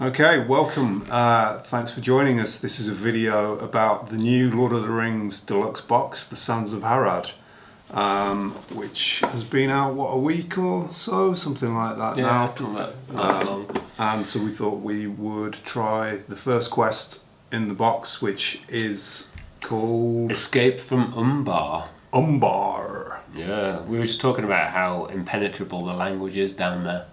Okay, welcome. Thanks for joining us. This is a video about the new Lord of the Rings deluxe box, the Sands of Harad, which has been out, what, a week or so? Something like that now. Not that long. And so we thought we would try the first quest in the box, which is called... Escape from Umbar. Umbar. Yeah, we were just talking about how impenetrable the language is down there.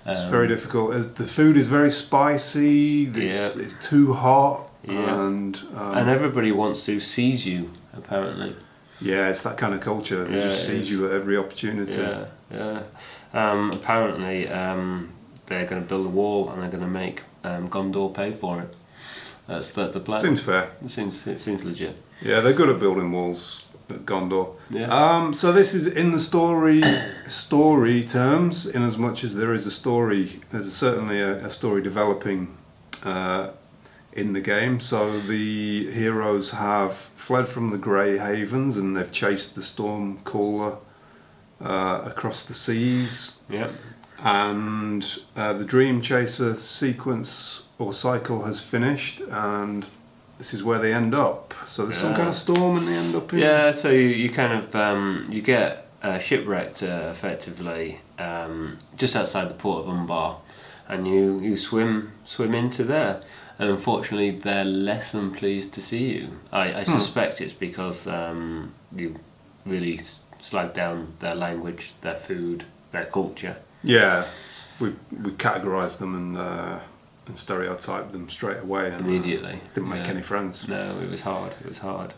It's very difficult. The food is very spicy. It's too hot, and everybody wants to seize you. Apparently, yeah, it's that kind of culture. They just seize you at every opportunity. Apparently, they're going to build a wall and they're going to make Gondor pay for it. That's the plan. Seems fair. It seems legit. Yeah, they're good at building walls at Gondor. Yeah. So this is in the story terms, in as much as there is a story. There's certainly a story developing in the game. So the heroes have fled from the Grey Havens and they've chased the storm caller across the seas. Yep. And the Dream Chaser sequence or cycle has finished, and this is where they end up. So there's some kind of storm and they end up in... Yeah, so you kind of, you get shipwrecked effectively just outside the port of Umbar, and you swim into there. And unfortunately they're less than pleased to see you. I suspect it's because you really slag down their language, their food, their culture. Yeah, we categorised them and stereotyped them straight away, and immediately didn't make any friends. No, it was hard.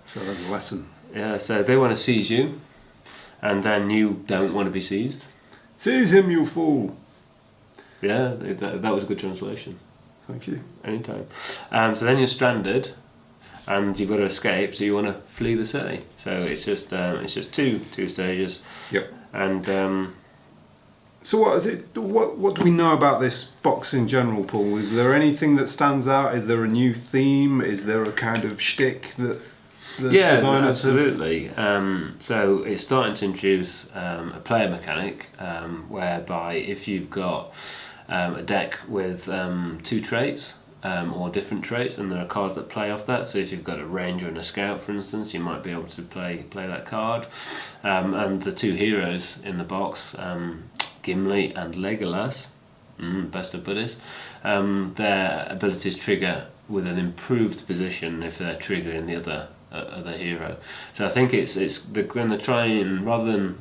So there's a lesson. Yeah, so they want to seize you, and then you don't want to be seized. Seize him, you fool! Yeah, that was a good translation. Thank you. Anytime. So then you're stranded, and you've got to escape. So you want to flee the city. So it's just two stages. Yep. And so what is it? What do we know about this box in general, Paul? Is there anything that stands out? Is there a new theme? Is there a kind of shtick that the designers absolutely. So it's starting to introduce a player mechanic whereby if you've got a deck with two traits or different traits, and there are cards that play off that. So if you've got a ranger and a scout, for instance, you might be able to play that card. And the two heroes in the box, Gimli and Legolas, best of buddies, their abilities trigger with an improved position if they're triggering the other hero. So I think they're going to try and, rather than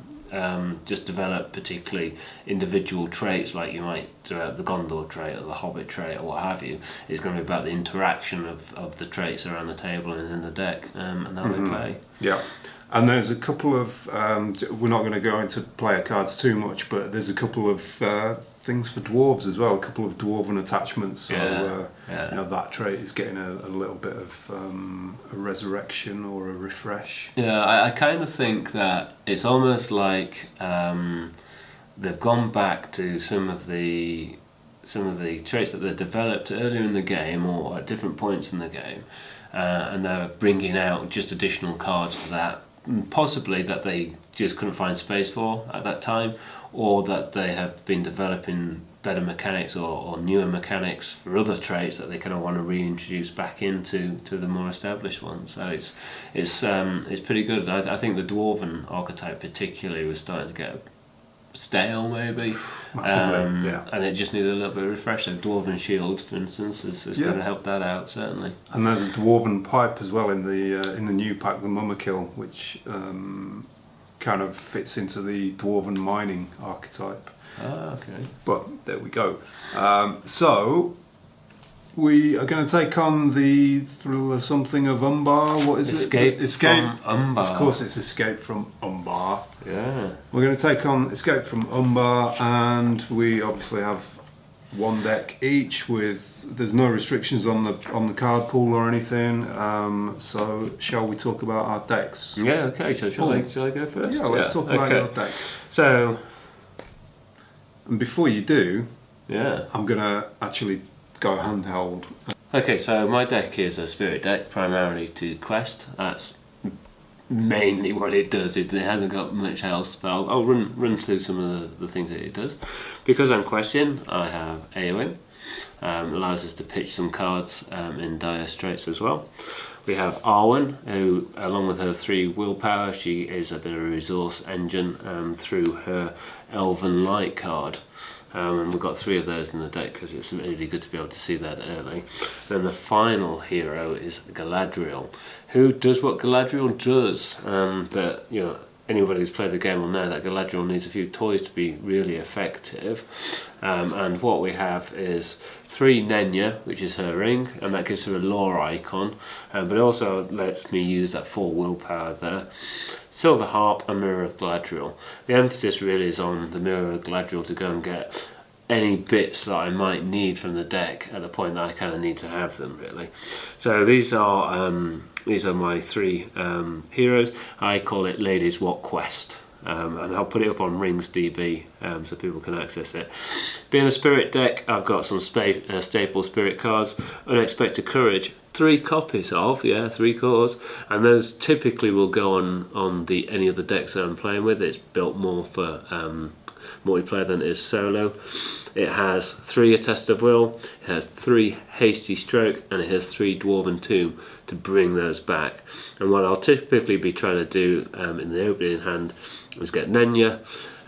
just develop particularly individual traits like you might develop the Gondor trait or the Hobbit trait or what have you, it's going to be about the interaction of the traits around the table and in the deck and how they play. Yeah. And there's a couple of, we're not going to go into player cards too much, but there's a couple of things for dwarves as well, a couple of dwarven attachments. So you know, that trait is getting a little bit of a resurrection or a refresh. Yeah, I kind of think that it's almost like they've gone back to some of the traits that they developed earlier in the game or at different points in the game, and they're bringing out just additional cards for that. Possibly that they just couldn't find space for at that time, or that they have been developing better mechanics or newer mechanics for other traits that they kind of want to reintroduce back into the more established ones. So it's pretty good. I think the dwarven archetype particularly was starting to get stale maybe, and it just needed a little bit of refresh. So Dwarven Shield, for instance, is going to help that out certainly. And there's a Dwarven Pipe as well in the new pack, the Mummakill, which kind of fits into the Dwarven mining archetype. Ah, okay. But there we go. So we are going to take on the thriller something of Umbar. What is it? Escape from Umbar. Of course, it's Escape from Umbar. Yeah. We're going to take on Escape from Umbar, and we obviously have one deck each. There's no restrictions on the card pool or anything. So shall we talk about our decks? Yeah. Okay. So shall I go first? Yeah. Let's talk about your deck. So, and before you do, yeah, I'm going to actually go handheld. Okay, so my deck is a spirit deck, primarily to quest. That's mainly what it does. It hasn't got much else, but I'll run through some of the things that it does. Because I'm questing, I have Eowyn. Allows us to pitch some cards in dire straits as well. We have Arwen, who, along with her 3 willpower, she is a bit of a resource engine through her Elven Light card. And we've got 3 of those in the deck because it's really good to be able to see that early. Then the final hero is Galadriel, who does what Galadriel does, but you know, anybody who's played the game will know that Galadriel needs a few toys to be really effective. And what we have is 3 Nenya, which is her ring, and that gives her a lore icon, but it also lets me use that 4 willpower there. Silver Harp and Mirror of Galadriel. The emphasis really is on the Mirror of Galadriel to go and get any bits that I might need from the deck at the point that I kind of need to have them, really. So these are my 3 heroes. I call it Ladies What Quest. And I'll put it up on Rings DB so people can access it. Being a spirit deck, I've got some staple spirit cards. Unexpected Courage, 3 copies of, 3 cores, and those typically will go on any of the decks that I'm playing with. It's built more for multiplayer than it is solo. It has 3 A Test of Will, it has 3 Hasty Stroke, and it has 3 Dwarven Tomb to bring those back. And what I'll typically be trying to do in the opening hand is get Nenya,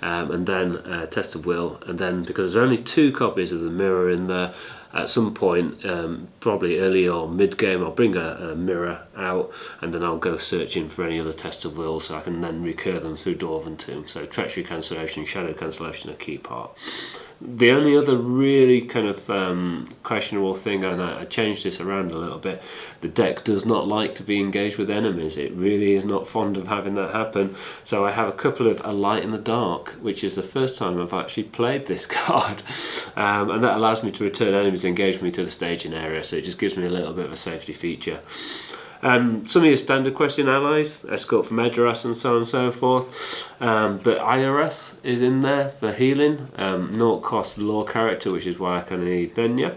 and then Test of Will, and then because there's only 2 copies of the mirror in there, at some point, probably early or mid game, I'll bring a mirror out, and then I'll go searching for any other Test of Will, so I can then recur them through Dwarven Tomb. So Treachery Cancellation, Shadow Cancellation, a key part. The only other really kind of questionable thing, and I changed this around a little bit, the deck does not like to be engaged with enemies. It really is not fond of having that happen. So I have a couple of A Light in the Dark, which is the first time I've actually played this card. And that allows me to return enemies engaged with me to the staging area, so it just gives me a little bit of a safety feature. Some of your standard question allies, Escort from Edoras and so on and so forth, but Ioreth is in there for healing, 0 cost lore character, which is why I kind of need Nenya.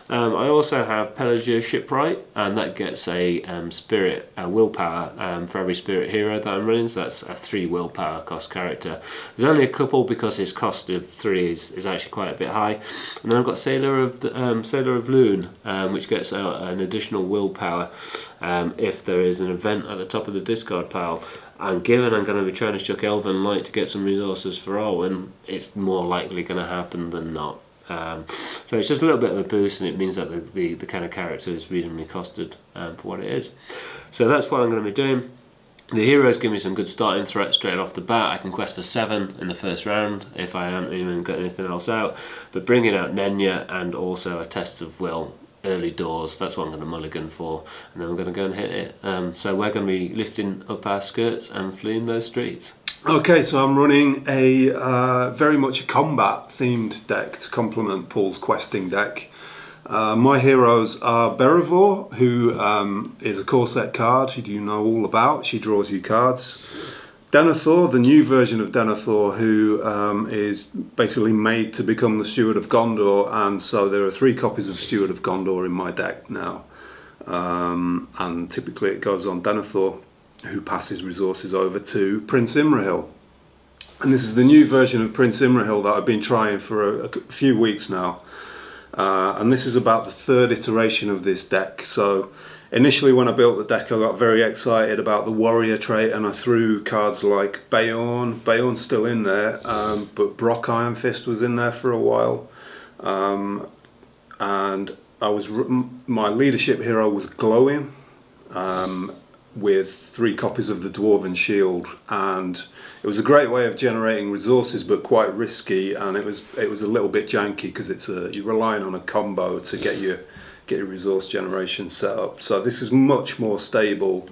I also have Pelagia Shipwright, and that gets a spirit willpower for every spirit hero that I'm running, so that's a 3 willpower cost character. There's only a couple because his cost of 3 is actually quite a bit high. And then I've got Sailor of Loon, which gets an additional willpower if there is an event at the top of the discard pile. And given I'm going to be trying to chuck Elven Light to get some resources for Arwen, it's more likely going to happen than not. So it's just a little bit of a boost, and it means that the kind of character is reasonably costed for what it is. So that's what I'm going to be doing. The heroes give me some good starting threats straight off the bat. I can quest for 7 in the first round if I haven't even got anything else out. But bringing out Nenya and also a Test of Will early doors, that's what I'm going to mulligan for, and then we're going to go and hit it. So we're going to be lifting up our skirts and fleeing those streets. Okay, so I'm running a very much a combat themed deck to complement Paul's questing deck. My heroes are Berivor, who is a core set card you know all about. She draws you cards. Denethor, the new version of Denethor, who is basically made to become the Steward of Gondor, and so there are 3 copies of Steward of Gondor in my deck now. And typically it goes on Denethor, who passes resources over to Prince Imrahil. And this is the new version of Prince Imrahil that I've been trying for a few weeks now. And this is about the 3rd iteration of this deck. So initially when I built the deck, I got very excited about the warrior trait, and I threw cards like Beorn. Beorn's still in there, but Brock Iron Fist was in there for a while. And my leadership hero was Glowing, with 3 copies of the Dwarven Shield, and it was a great way of generating resources, but quite risky, and it was a little bit janky because you're relying on a combo to get your resource generation set up. So this is much more stable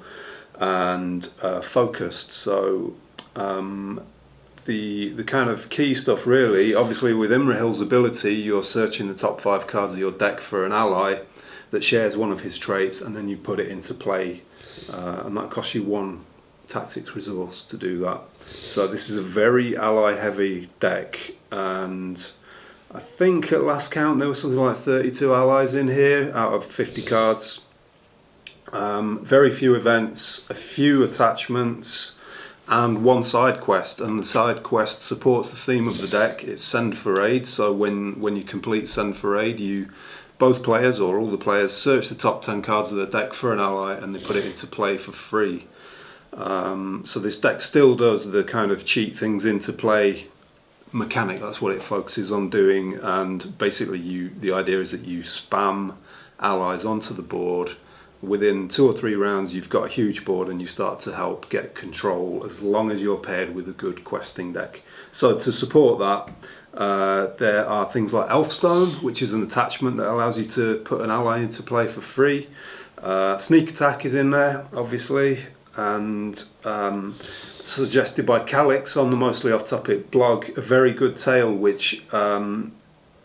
and focused. So the kind of key stuff really, obviously with Imrahil's ability, you're searching the top 5 cards of your deck for an ally that shares one of his traits, and then you put it into play. And that costs you 1 tactics resource to do that. So this is a very ally heavy deck, and I think at last count there was something like 32 allies in here out of 50 cards. Very few events, a few attachments, and one side quest. And the side quest supports the theme of the deck. It's Send for Aid. So when you complete Send for Aid, both players or all the players search the top 10 cards of the deck for an ally, and they put it into play for free. So this deck still does the kind of cheat things into play mechanic. That's what it focuses on doing. And basically, the idea is that you spam allies onto the board. Within 2 or 3 rounds, you've got a huge board, and you start to help get control as long as you're paired with a good questing deck. So to support that, there are things like Elfstone, which is an attachment that allows you to put an ally into play for free. Sneak Attack is in there, obviously, and suggested by Calix on the Mostly Off Topic blog, a very good tale which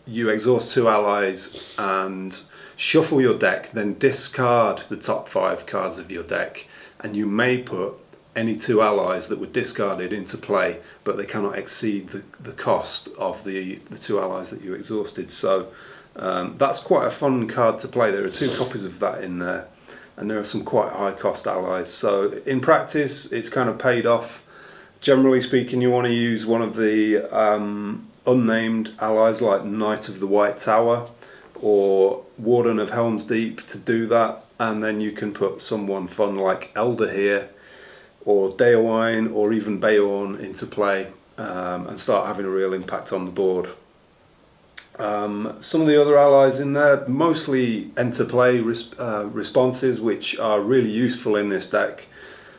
you exhaust 2 allies and shuffle your deck, then discard the top 5 cards of your deck, and you may put any 2 allies that were discarded into play, but they cannot exceed the cost of the 2 allies that you exhausted. So that's quite a fun card to play. There are 2 copies of that in there, and there are some quite high cost allies. So in practice, it's kind of paid off. Generally speaking, you want to use one of the unnamed allies like Knight of the White Tower or Warden of Helm's Deep to do that, and then you can put someone fun like Elder here or Eowyn or even Beorn into play and start having a real impact on the board. Some of the other allies in there, mostly enter play responses, which are really useful in this deck.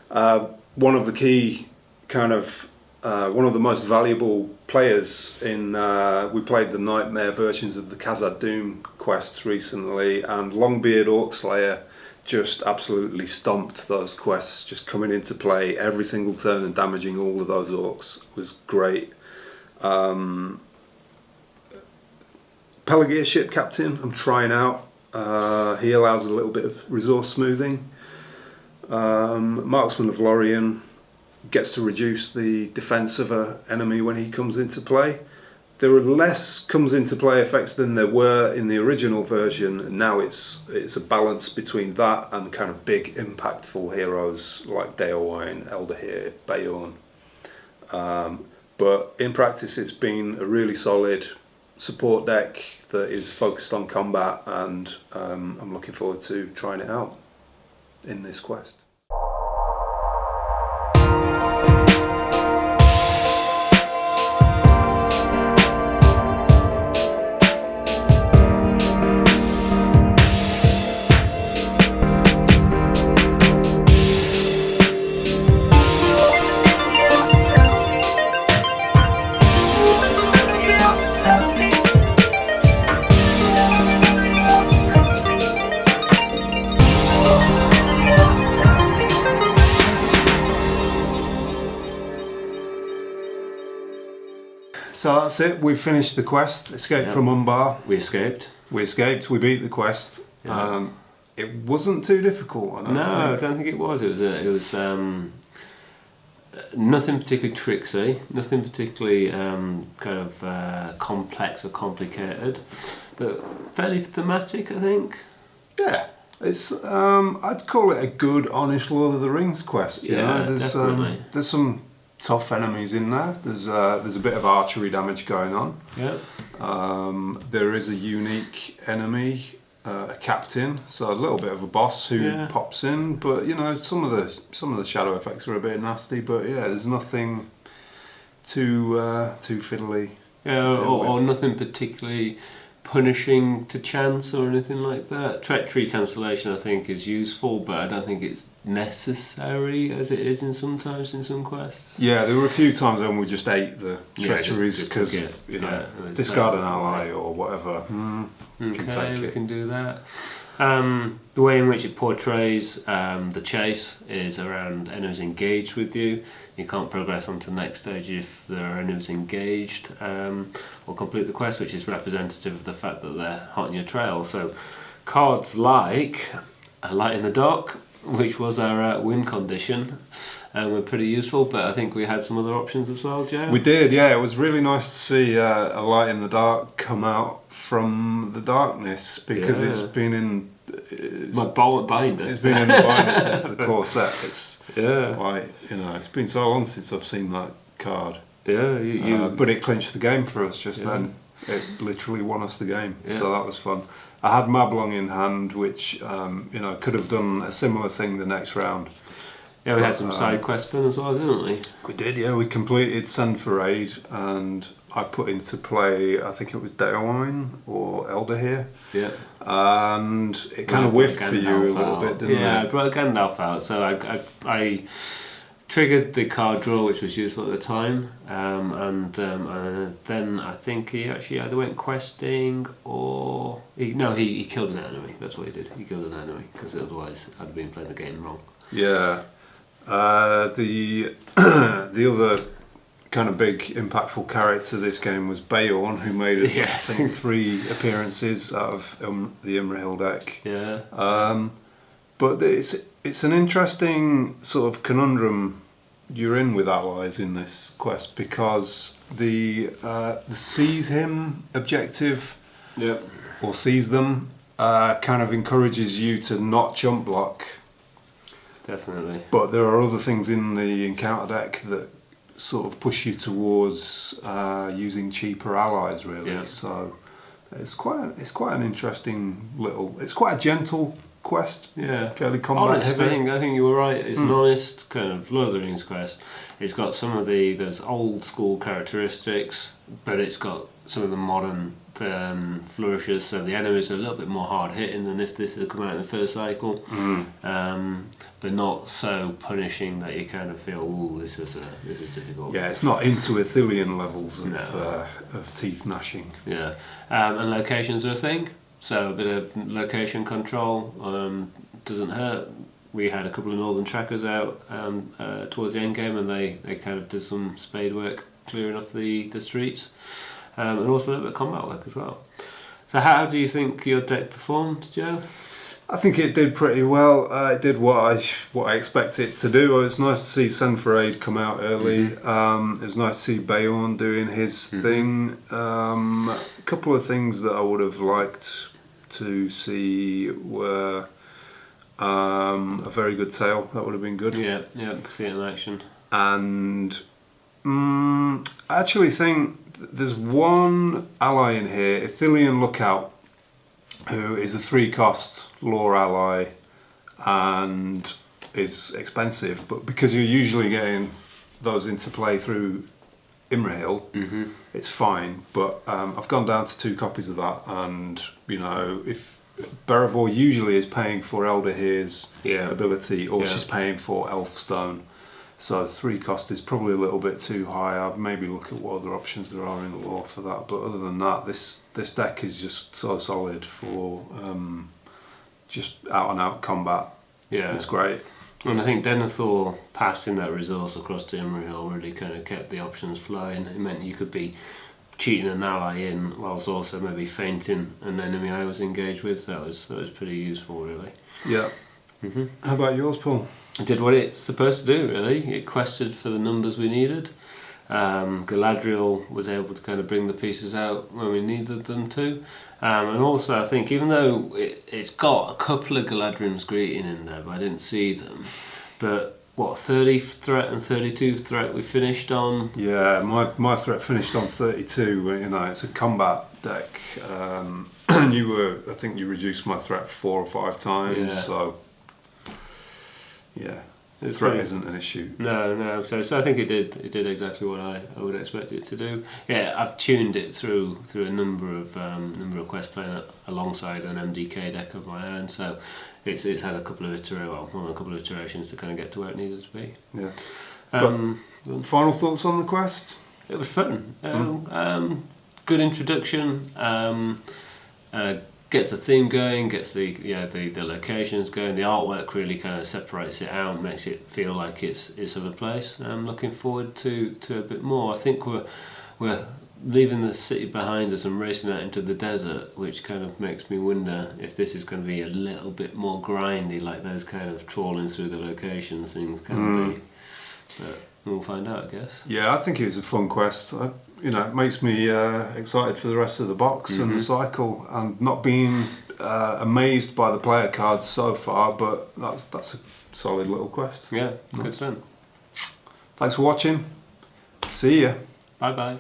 One of the key one of the most valuable players we played the Nightmare versions of the Khazad Doom quests recently, and Longbeard Orcslayer just absolutely stomped those quests, just coming into play every single turn and damaging all of those orcs was great. Pelagear Ship Captain, I'm trying out. He allows a little bit of resource smoothing. Marksman of Lorien gets to reduce the defense of an enemy when he comes into play. There are less comes into play effects than there were in the original version, and now it's a balance between that and kind of big impactful heroes like Eowyn, Elder, Beorn. But in practice, it's been a really solid support deck that is focused on combat, and I'm looking forward to trying it out in this quest. So that's it, we've finished the quest, Escape from Umbar. We escaped. We beat the quest. Yeah. It wasn't too difficult, I don't think it was. It was nothing particularly tricksy, nothing particularly complex or complicated, but fairly thematic, I think. Yeah, it's I'd call it a good, honest Lord of the Rings quest. Definitely. There's some tough enemies in there. There's a bit of archery damage going on. Yeah. There is a unique enemy, a captain, so a little bit of a boss who pops in. But some of the shadow effects are a bit nasty. But yeah, there's nothing too fiddly. Yeah, or nothing particularly punishing to chance or anything like that. Treachery cancellation, I think, is useful, but I don't think it's necessary as it is in some quests. Yeah, there were a few times when we just ate the treacheries because discard an ally or whatever. Okay, we can do that. The way in which it portrays the chase is around enemies engaged with you. You can't progress on to the next stage if there are enemies engaged or complete the quest, which is representative of the fact that they're hot on your trail. So cards like a Light in the Dark, which was our win condition, were pretty useful, but I think we had some other options as well, Joe. We did, yeah. It was really nice to see a Light in the Dark come out from the darkness, because it's been in My binder. It's been in the binder since the core set. It's Yeah. like, it's been so long since I've seen that card. Yeah, But it clinched the game for us just then. It literally won us the game, so that was fun. I had Mablung in hand, which could have done a similar thing the next round. Yeah, we had some side quest fun as well, didn't we? We did, yeah. We completed Sands of Harad, and I put into play, I think it was Eowyn or Elder here. Yeah. And it kind of whiffed for you a little bit, didn't it? Yeah, I brought Gandalf out, so I triggered the card draw, which was useful at the time, and then I think he actually either went questing or he killed an enemy. That's what he did. He killed an enemy because otherwise I'd been playing the game wrong. Yeah. The the other kind of big impactful character this game was Beorn, who made I think 3 appearances out of the Imrahil deck. Yeah. But it's an interesting sort of conundrum you're in with allies in this quest, because the seize him objective, or seize them, kind of encourages you to not jump block. Definitely. But there are other things in the encounter deck that sort of push you towards using cheaper allies, really. Yeah. So it's quite an interesting it's quite a gentle quest. Yeah, fairly combat honest. heavy. I think you were right. It's an honest kind of Lord of the Rings quest. It's got some of those old school characteristics, but it's got some of the modern flourishes. So the enemies are a little bit more hard hitting than if this had come out in the first cycle. But not so punishing that you kind of feel, ooh, this is difficult. Yeah, it's not into Ithilien levels of teeth gnashing. Yeah, and locations are a thing. So a bit of location control doesn't hurt. We had a couple of northern trackers out towards the end game, and they kind of did some spade work clearing off the streets, and also a little bit of combat work as well. So how do you think your deck performed, Joe? I think it did pretty well. It did what I expected it to do. It was nice to see Sands of Harad come out early. It was nice to see Beorn doing his thing. A couple of things that I would have liked to see were a very good tail. That would have been good. Yeah, see it in action. And I actually think there's one ally in here, Ithilien Lookout, who is a 3-cost lore ally and is expensive, but because you're usually getting those into play through Imrahil, it's fine. But I've gone down to 2 copies of that, and if Beravor usually is paying for Elder Here's ability, or she's paying for Elfstone, so 3 cost is probably a little bit too high. I'd maybe look at what other options there are in the lore for that. But other than that, this deck is just so solid for just out and out combat. Yeah, it's great. And I think Denethor passing that resource across to Imrahil really kind of kept the options flowing. It meant you could be cheating an ally in whilst also maybe feinting an enemy I was engaged with. That was pretty useful, really. Yeah. How about yours, Paul? It did what it's supposed to do, really. It quested for the numbers we needed. Galadriel was able to kind of bring the pieces out when we needed them to. And also, I think, even though it's got a couple of Galadriel's greeting in there, but I didn't see them. But 30 threat and 32 threat we finished on? Yeah, my threat finished on 32. It's a combat deck. I think you reduced my threat 4 or 5 times, so yeah. Threat isn't an issue. No. So I think it did exactly what I would expect it to do. Yeah, I've tuned it through a number of quests playing alongside an MDK deck of my own. So it's had a couple of iterations to kind of get to where it needed to be. Yeah. Final thoughts on the quest? It was fun. Good introduction. Gets the theme going, gets the locations going. The artwork really kind of separates it out, makes it feel like it's of a place. I'm looking forward to a bit more. I think we're leaving the city behind us and racing out into the desert, which kind of makes me wonder if this is going to be a little bit more grindy, like those kind of trawling through the locations things can be. But we'll find out, I guess. Yeah, I think it was a fun quest. It makes me excited for the rest of the box and the cycle, and not being amazed by the player cards so far, but that's a solid little quest. Yeah, good fun. Thanks for watching. See ya. Bye bye.